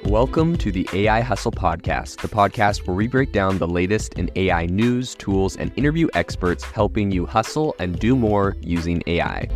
Welcome to the AI Hustle Podcast, the podcast where we break down the latest in AI news, tools, and interview experts helping you hustle and do more using AI.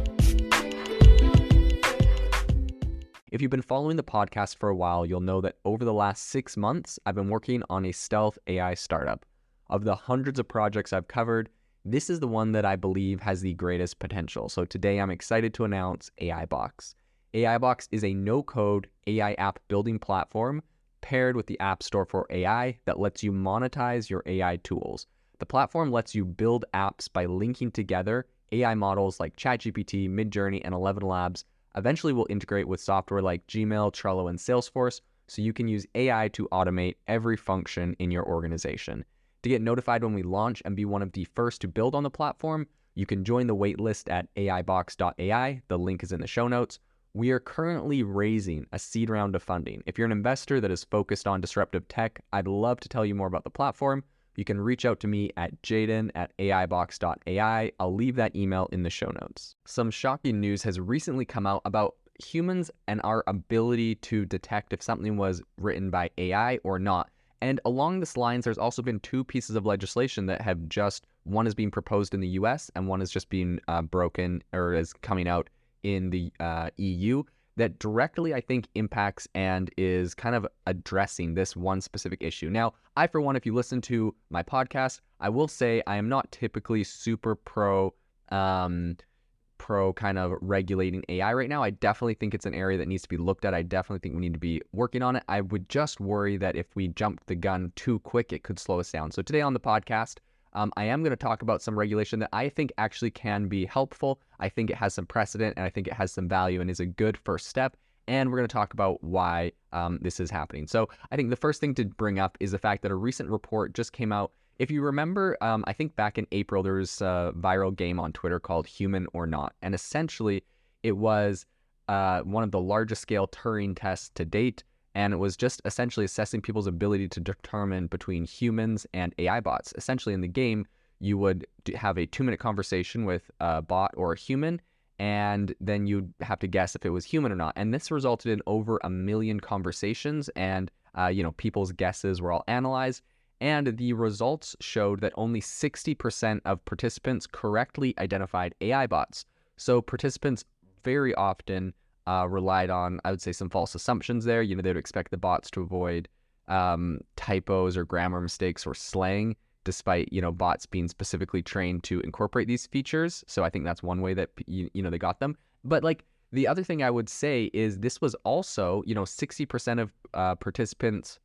If you've been following the podcast for a while, you'll know that over the last 6 months, I've been working on a stealth AI startup. Of the hundreds of projects I've covered, this is the one that I believe has the greatest potential. So today I'm excited to announce AIBox. AIBox is a no-code AI app building platform paired with the App Store for AI that lets you monetize your AI tools. The platform lets you build apps by linking together AI models like ChatGPT, Midjourney, and 11 Labs. Eventually, we'll integrate with software like Gmail, Trello, and Salesforce, so you can use AI to automate every function in your organization. To get notified when we launch and be one of the first to build on the platform, you can join the waitlist at aibox.ai. The link is in the show notes. We are currently raising a seed round of funding. If you're an investor that is focused on disruptive tech, I'd love to tell you more about the platform. You can reach out to me at jaden@aibox.ai. I'll leave that email in the show notes. Some shocking news has recently come out about humans and our ability to detect if something was written by AI or not. And along this lines, there's also been two pieces of legislation that have one is being proposed in the US and one is just being broken or is coming out in the EU that directly, I think, impacts and is kind of addressing this one specific issue. Now, I, for one, if you listen to my podcast, I will say I am not typically super pro kind of regulating AI right now. I definitely think it's an area that needs to be looked at. I definitely think we need to be working on it. I would just worry that if we jumped the gun too quick, it could slow us down. So today on the podcast, I am going to talk about some regulation that I think actually can be helpful. I think it has some precedent and I think it has some value and is a good first step. And we're going to talk about why this is happening. So I think the first thing to bring up is the fact that a recent report just came out. If you remember, I think back in April, there was a viral game on Twitter called Human or Not. And essentially, it was one of the largest scale Turing tests to date. And it was just essentially assessing people's ability to determine between humans and AI bots. Essentially, in the game, you would have a 2-minute conversation with a bot or a human, and then you'd have to guess if it was human or not. And this resulted in over 1 million conversations, and people's guesses were all analyzed. And the results showed that only 60% of participants correctly identified AI bots. So participants very often relied on, I would say, some false assumptions there. They would expect the bots to avoid typos or grammar mistakes or slang, despite, bots being specifically trained to incorporate these features. So I think that's one way that, they got them. But the other thing I would say is this was also, 60% of participants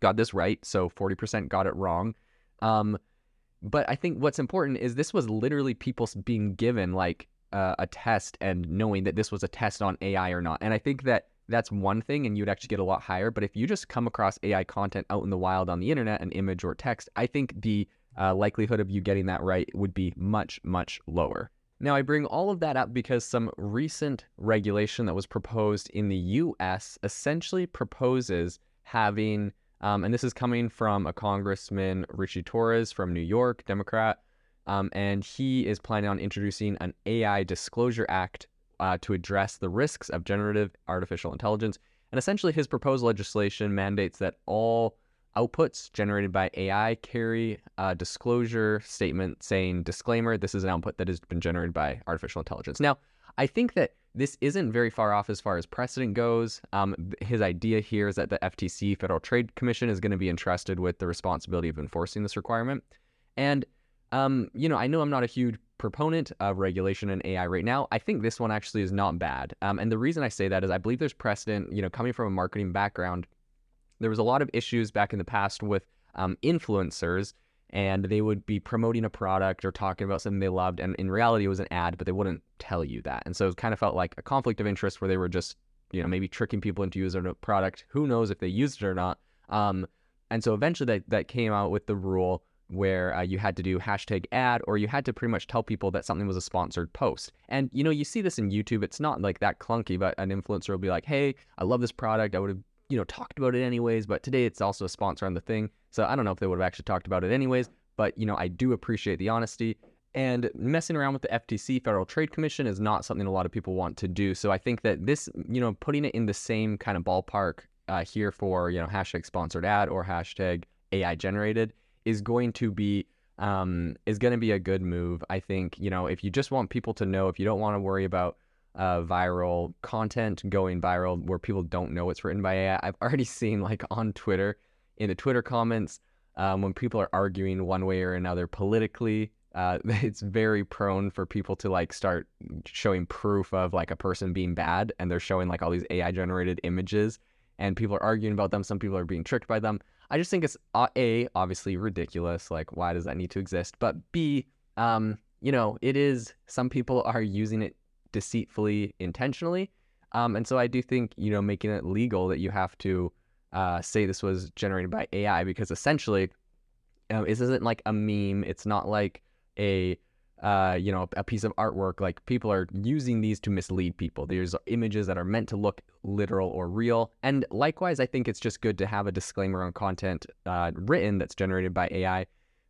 got this right. So 40% got it wrong. But I think what's important is this was literally people being given a test and knowing that this was a test on AI or not. And I think that that's one thing and you'd actually get a lot higher. But if you just come across AI content out in the wild on the internet, an image or text, I think the likelihood of you getting that right would be much, much lower. Now, I bring all of that up because some recent regulation that was proposed in the US essentially proposes having, and this is coming from a Congressman, Richie Torres from New York, Democrat, and he is planning on introducing an AI Disclosure Act to address the risks of generative artificial intelligence. And essentially, his proposed legislation mandates that all outputs generated by AI carry a disclosure statement saying, disclaimer, this is an output that has been generated by artificial intelligence. Now, I think that this isn't very far off as far as precedent goes. His idea here is that the FTC, Federal Trade Commission, is going to be entrusted with the responsibility of enforcing this requirement. And I know I'm not a huge proponent of regulation in AI right now. I think this one actually is not bad. And the reason I say that is I believe there's precedent, coming from a marketing background. There was a lot of issues back in the past with influencers, and they would be promoting a product or talking about something they loved. And in reality, it was an ad, but they wouldn't tell you that. And so it kind of felt like a conflict of interest where they were just, maybe tricking people into using a product. Who knows if they used it or not. And so eventually that came out with the rule where you had to do #ad, or you had to pretty much tell people that something was a sponsored post. And, you see this in YouTube. It's not that clunky, but an influencer will be like, hey, I love this product. I would have, talked about it anyways, but today it's also a sponsor on the thing. So I don't know if they would have actually talked about it anyways, but, I do appreciate the honesty. And messing around with the FTC, Federal Trade Commission, is not something a lot of people want to do. So I think that this, putting it in the same kind of ballpark here for, hashtag sponsored ad or hashtag AI generated is going to be a good move. I think, if you just want people to know, if you don't want to worry about viral content going viral where people don't know it's written by AI, I've already seen like on Twitter, in the Twitter comments, when people are arguing one way or another politically, it's very prone for people to like start showing proof of like a person being bad, and they're showing like all these AI generated images, and people are arguing about them. Some people are being tricked by them. I just think it's obviously ridiculous. Like, why does that need to exist? But B, it is, some people are using it deceitfully, intentionally. And so I do think, making it legal that you have to say this was generated by AI, because essentially, this isn't like a meme. It's not like a piece of artwork. Like, people are using these to mislead people. There's images that are meant to look literal or real. And likewise, I think it's just good to have a disclaimer on content written that's generated by AI,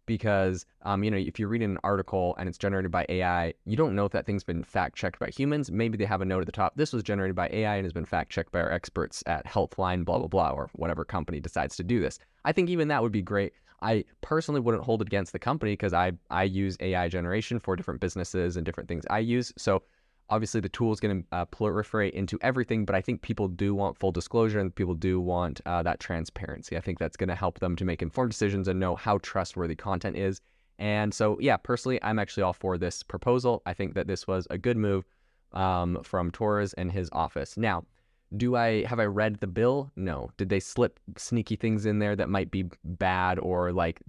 because, if you're reading an article and it's generated by AI, you don't know if that thing's been fact-checked by humans. Maybe they have a note at the top, this was generated by AI and has been fact-checked by our experts at Healthline, blah, blah, blah, or whatever company decides to do this. I think even that would be great. I personally wouldn't hold it against the company, because I use AI generation for different businesses and different things I use. So obviously the tool is going to proliferate into everything, but I think people do want full disclosure, and people do want that transparency. I think that's going to help them to make informed decisions and know how trustworthy content is. And so, yeah, personally, I'm actually all for this proposal. I think that this was a good move from Torres and his office. Now, have I read the bill? No. Did they slip sneaky things in there that might be bad, or like,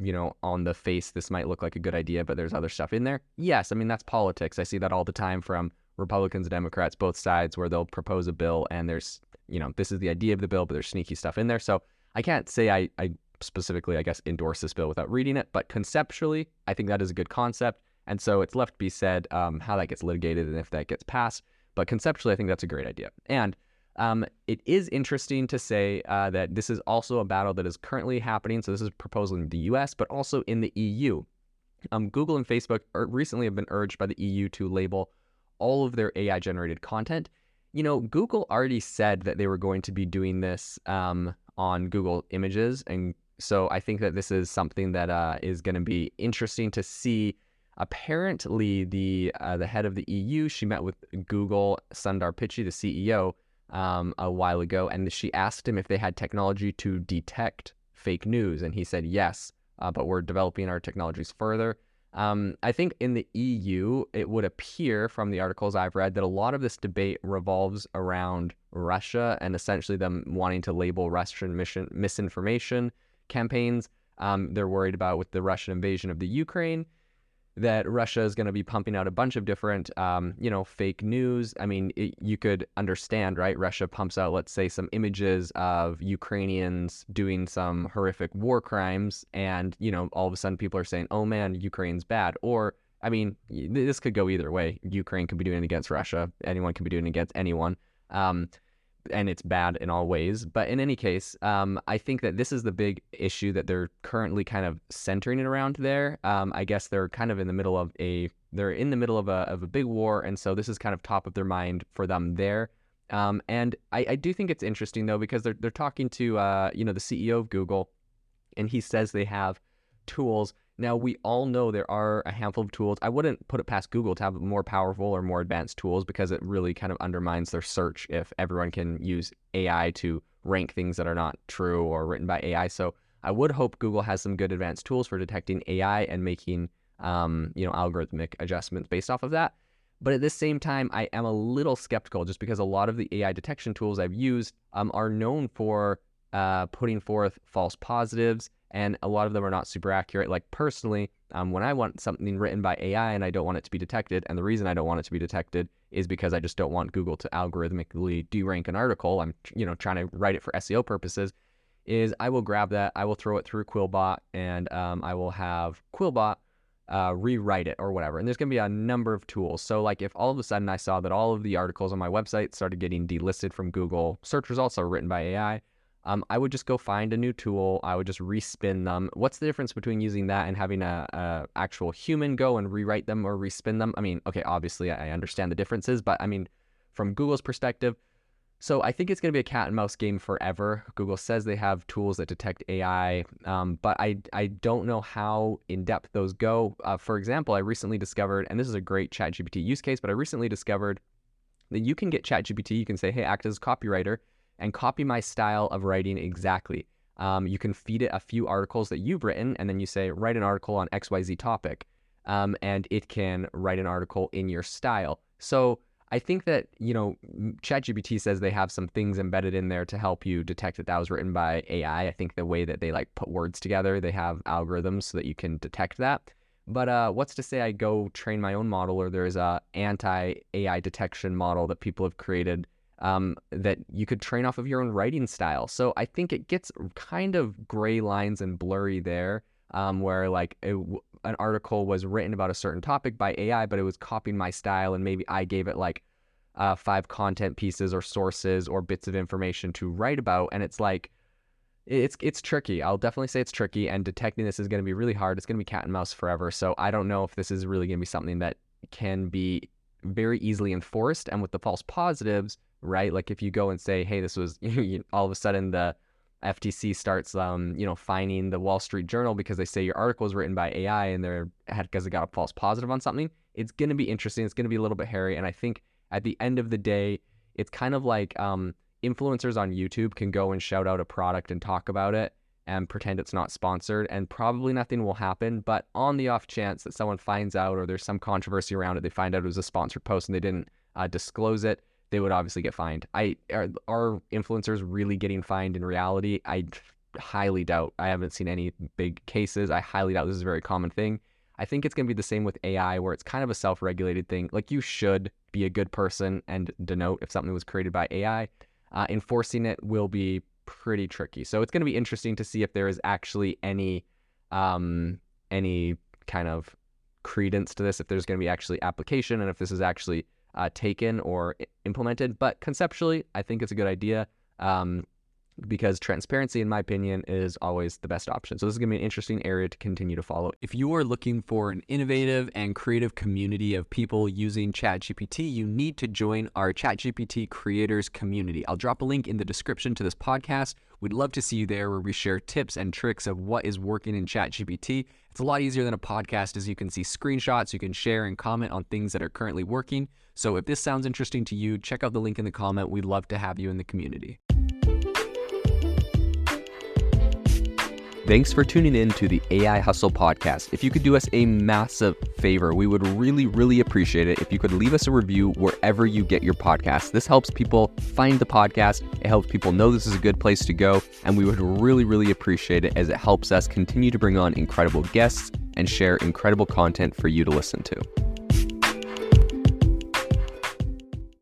on the face, this might look like a good idea, but there's other stuff in there? Yes. I mean, that's politics. I see that all the time from Republicans and Democrats, both sides, where they'll propose a bill and there's, this is the idea of the bill, but there's sneaky stuff in there. So I can't say I specifically, I guess, endorse this bill without reading it, but conceptually, I think that is a good concept. And so it's left to be said how that gets litigated and if that gets passed. But conceptually, I think that's a great idea. And it is interesting to say that this is also a battle that is currently happening. So this is a proposal in the US, but also in the EU. Google and Facebook recently have been urged by the EU to label all of their AI generated content. Google already said that they were going to be doing this on Google Images. And so I think that this is something that is going to be interesting to see. Apparently, the head of the EU, she met with Google, Sundar Pichai, the CEO, a while ago, and she asked him if they had technology to detect fake news, and he said yes, but we're developing our technologies further. I think in the EU, it would appear from the articles I've read that a lot of this debate revolves around Russia and essentially them wanting to label Russian misinformation campaigns. They're worried about, with the Russian invasion of the Ukraine, that Russia is going to be pumping out a bunch of different, fake news. I mean, you could understand, right? Russia pumps out, let's say, some images of Ukrainians doing some horrific war crimes, and, all of a sudden people are saying, oh man, Ukraine's bad. Or, I mean, this could go either way. Ukraine could be doing it against Russia. Anyone can be doing it against anyone. And it's bad in all ways. But in any case, I think that this is the big issue that they're currently kind of centering it around there. I guess they're kind of in the middle of a big war, and so this is kind of top of their mind for them there. And I do think it's interesting though, because they're talking to the CEO of Google, and he says they have tools. Now, we all know there are a handful of tools. I wouldn't put it past Google to have more powerful or more advanced tools, because it really kind of undermines their search if everyone can use AI to rank things that are not true or written by AI. So I would hope Google has some good advanced tools for detecting AI and making, algorithmic adjustments based off of that. But at the same time, I am a little skeptical, just because a lot of the AI detection tools I've used are known for putting forth false positives, and a lot of them are not super accurate. Like, personally, when I want something written by AI and I don't want it to be detected, and the reason I don't want it to be detected is because I just don't want Google to algorithmically derank an article, I'm trying to write it for SEO purposes, is I will grab that, I will throw it through Quillbot, and I will have Quillbot rewrite it or whatever. And there's going to be a number of tools. So like, if all of a sudden I saw that all of the articles on my website started getting delisted from Google search results that were written by AI, I would just go find a new tool. I would just respin them. What's the difference between using that and having a actual human go and rewrite them or respin them? I mean, okay, obviously I understand the differences, but I mean, from Google's perspective, So I think it's going to be a cat and mouse game forever. Google says they have tools that detect AI, but I don't know how in depth those go. For example, I recently discovered, and this is a great ChatGPT use case, but I recently discovered that you can get ChatGPT, you can say, hey, act as a copywriter and copy my style of writing exactly. You can feed it a few articles that you've written, and then you say, write an article on XYZ topic, and it can write an article in your style. So I think that, ChatGPT says they have some things embedded in there to help you detect that was written by AI. I think the way that they put words together, they have algorithms so that you can detect that. But what's to say I go train my own model, or there's a anti-AI detection model that people have created that you could train off of your own writing style. So I think it gets kind of gray lines and blurry there, where an article was written about a certain topic by AI, but it was copying my style, and maybe I gave it 5 content pieces or sources or bits of information to write about, and it's tricky. I'll definitely say it's tricky, and detecting this is going to be really hard. It's going to be cat and mouse forever. So I don't know if this is really going to be something that can be very easily enforced. And with the false positives, right? Like if you go and say, hey, this was, all of a sudden the FTC starts, fining the Wall Street Journal because they say your article was written by AI and because it got a false positive on something. It's going to be interesting. It's going to be a little bit hairy. And I think at the end of the day, it's kind of like, influencers on YouTube can go and shout out a product and talk about it and pretend it's not sponsored, and probably nothing will happen. But on the off chance that someone finds out, or there's some controversy around it, they find out it was a sponsored post and they didn't disclose it, they would obviously get fined. Are influencers really getting fined in reality? I highly doubt. I haven't seen any big cases. I highly doubt this is a very common thing. I think it's going to be the same with AI, where it's kind of a self-regulated thing. Like, you should be a good person and denote if something was created by AI. Enforcing it will be pretty tricky. So it's going to be interesting to see if there is actually any kind of credence to this, if there's going to be actually application, and if this is actually taken or implemented. But conceptually, I think it's a good idea, because transparency, in my opinion, is always the best option. So this is going to be an interesting area to continue to follow. If you are looking for an innovative and creative community of people using ChatGPT, you need to join our ChatGPT creators community. I'll drop a link in the description to this podcast. We'd love to see you there, where we share tips and tricks of what is working in ChatGPT. It's a lot easier than a podcast, as you can see screenshots, you can share and comment on things that are currently working. So if this sounds interesting to you, check out the link in the comment. We'd love to have you in the community. Thanks for tuning in to the AI Hustle podcast. If you could do us a massive favor, we would really, really appreciate it if you could leave us a review wherever you get your podcasts. This helps people find the podcast. It helps people know this is a good place to go. And we would really, really appreciate it, as it helps us continue to bring on incredible guests and share incredible content for you to listen to.